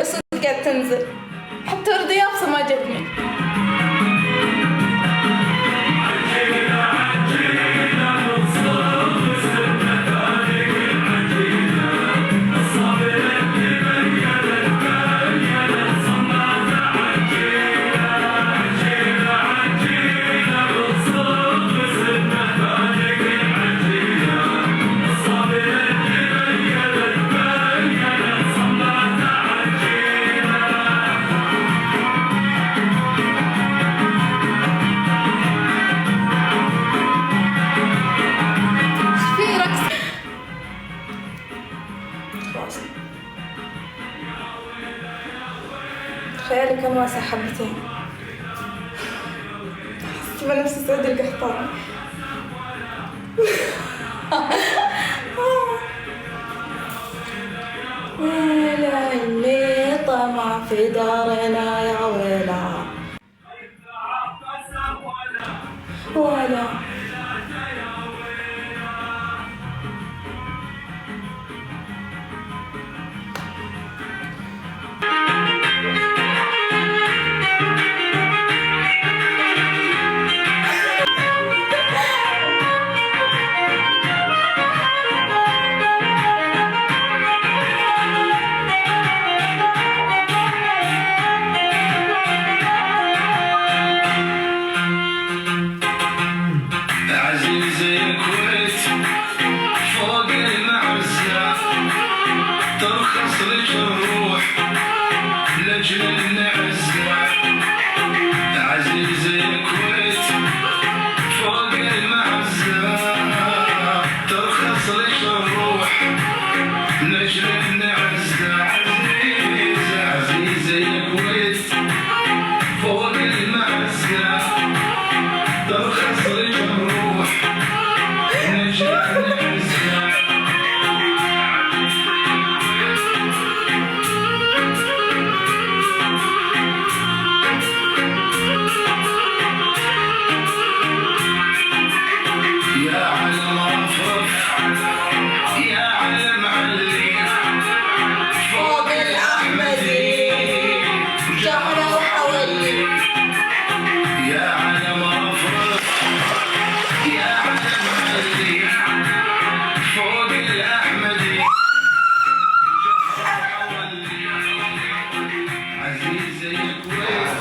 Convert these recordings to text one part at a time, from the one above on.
صدق قاعد تنزل، حتى ورد يابسة ما جتني. في رقص خلاص. خيالي كان واسع حبتين. حسيت بنفسي سعيد القحطاني. ويلا اللي طمع في دارنا يا ويلا ولا عزيزي الكويت فوق المعزة ترخص لك الروح لأجل النعزة. عزيزي الكويت فوق المعزة ترخص لك الروح لأجل النعزة. عزيزي الكويت فوق المعزة ترخص لك الروح نجل النعزة. يا علم رفرف يا علم علي فوق الأحمدي جعله حولي. يا علم رفرف يا علم علي فوق الأحمدي عزيزي الكويت.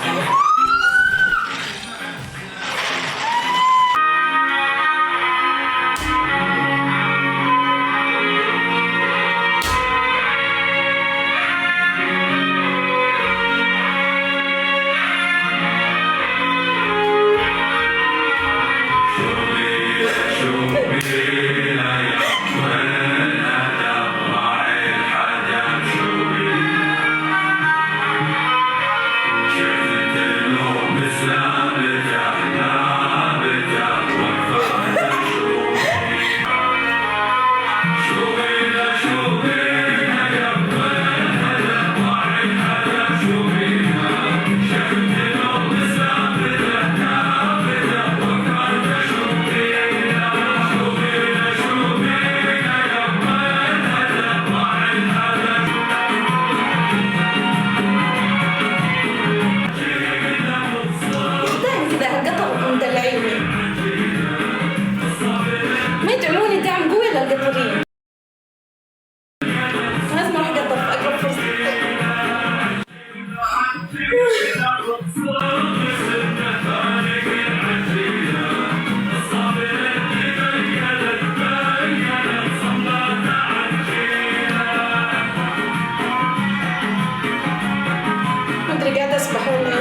دايم كذا هالقطر مدلعيني، ما يدعموني دعم قوي للقطريين. لازم اروح قطر في اقرب فرصة. ما ادري قاعدة اسبح ولا